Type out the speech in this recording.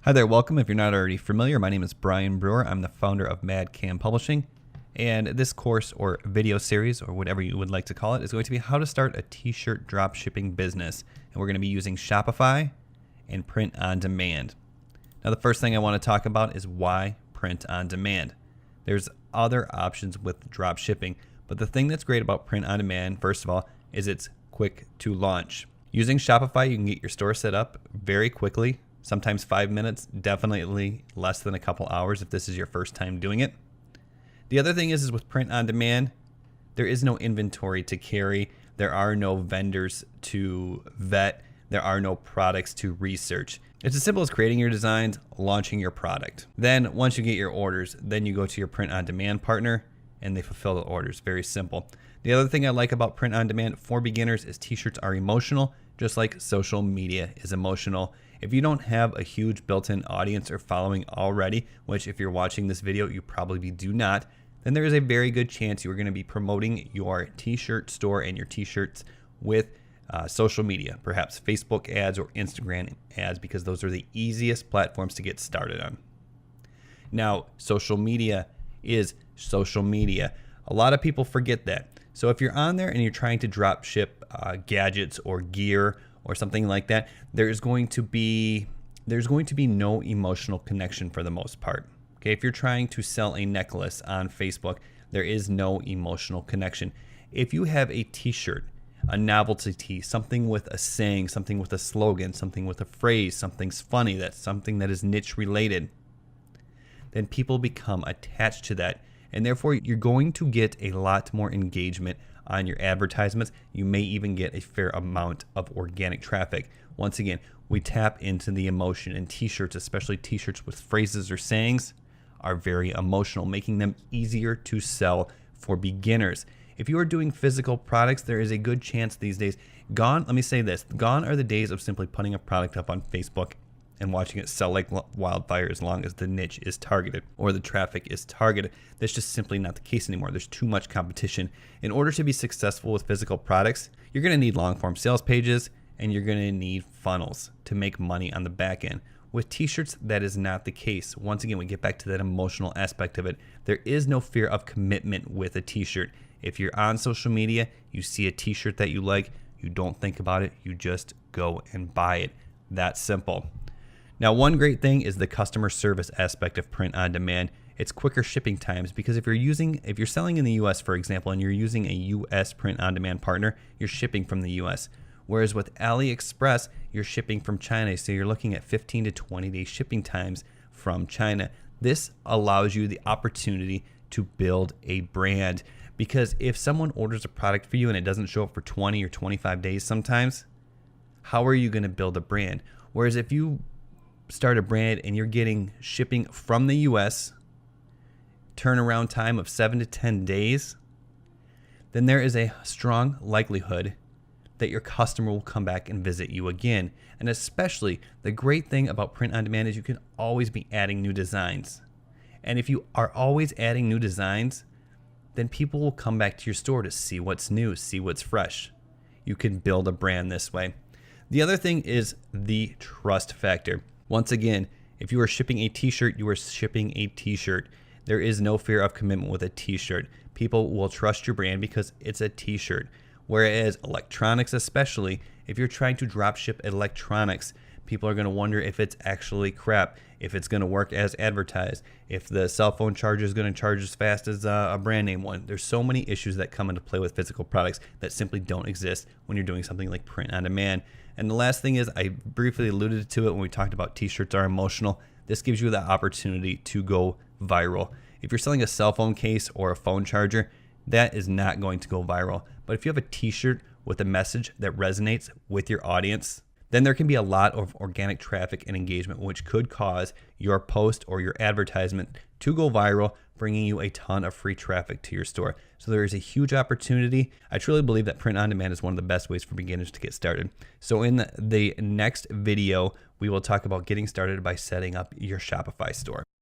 Hi there, welcome. If you're not already familiar, my name is Brian Brewer. I'm the founder of MadCam Publishing, and this course or video series, or whatever you would like to call it, is going to be how to start a t-shirt dropshipping business. And we're going to be using Shopify and print on demand. Now, the first thing I want to talk about is why print on demand. There's other options with dropshipping, but the thing that's great about print on demand, first of all, is it's quick to launch. Using Shopify, you can get your store set up very quickly. Sometimes 5 minutes, definitely less than a couple hours if this is your first time doing it. The other thing is with print on demand, there is no inventory to carry. There are no vendors to vet. There are no products to research. It's as simple as creating your designs, launching your product. Then once you get your orders, then you go to your print on demand partner and they fulfill the orders. Very simple. The other thing I like about print on demand for beginners is t-shirts are emotional, just like social media is emotional. If you don't have a huge built-in audience or following already, which if you're watching this video, you probably do not, then there is a very good chance you're going to be promoting your t-shirt store and your t-shirts with social media, perhaps Facebook ads or Instagram ads, because those are the easiest platforms to get started on. Now, social media is social media. A lot of people forget that. So if you're on there and you're trying to drop ship gadgets or gear or something like that, there's going to be no emotional connection for the most part. Okay, if you're trying to sell a necklace on Facebook, there is no emotional connection. If you have a t-shirt, a novelty tee, something with a saying, something with a slogan, something with a phrase, something's funny, that's something that is niche related, then people become attached to that. And therefore, you're going to get a lot more engagement on your advertisements. You may even get a fair amount of organic traffic. Once again, we tap into the emotion, and t-shirts, especially t-shirts with phrases or sayings, are very emotional, making them easier to sell for beginners. If you are doing physical products, there is a good chance these days, let me say this, gone are the days of simply putting a product up on Facebook and watching it sell like wildfire as long as the niche is targeted or the traffic is targeted. That's just simply not the case anymore. There's too much competition. In order to be successful with physical products, you're going to need long-form sales pages and you're going to need funnels to make money on the back end. With t-shirts, that is not the case. Once again, we get back to that emotional aspect of it. There is no fear of commitment with a t-shirt. If you're on social media, you see a t-shirt that you like, you don't think about it, you just go and buy it. That simple. Now, one great thing is the customer service aspect of print on demand. It's quicker shipping times, because if you're selling in the US, for example, and you're using a US print on demand partner, you're shipping from the US. Whereas with AliExpress, you're shipping from China. So you're looking at 15 to 20 day shipping times from China. This allows you the opportunity to build a brand, because if someone orders a product for you and it doesn't show up for 20 or 25 days sometimes, how are you going to build a brand? Whereas if you start a brand and you're getting shipping from the US, turnaround time of 7 to 10 days, then there is a strong likelihood that your customer will come back and visit you again. And especially the great thing about print on demand is you can always be adding new designs. And if you are always adding new designs, then people will come back to your store to see what's new, see what's fresh. You can build a brand this way. The other thing is the trust factor. Once again, if you are shipping a t-shirt, you are shipping a t-shirt. There is no fear of commitment with a t-shirt. People will trust your brand because it's a t-shirt. Whereas electronics, especially, if you're trying to drop ship electronics, people are going to wonder if it's actually crap, if it's going to work as advertised, if the cell phone charger is going to charge as fast as a brand name one. There's so many issues that come into play with physical products that simply don't exist when you're doing something like print on demand. And the last thing is, I briefly alluded to it when we talked about t-shirts are emotional. This gives you the opportunity to go viral. If you're selling a cell phone case or a phone charger, that is not going to go viral. But if you have a t-shirt with a message that resonates with your audience, then there can be a lot of organic traffic and engagement, which could cause your post or your advertisement to go viral, bringing you a ton of free traffic to your store. So there is a huge opportunity. I truly believe that print on demand is one of the best ways for beginners to get started. So in the next video, we will talk about getting started by setting up your Shopify store.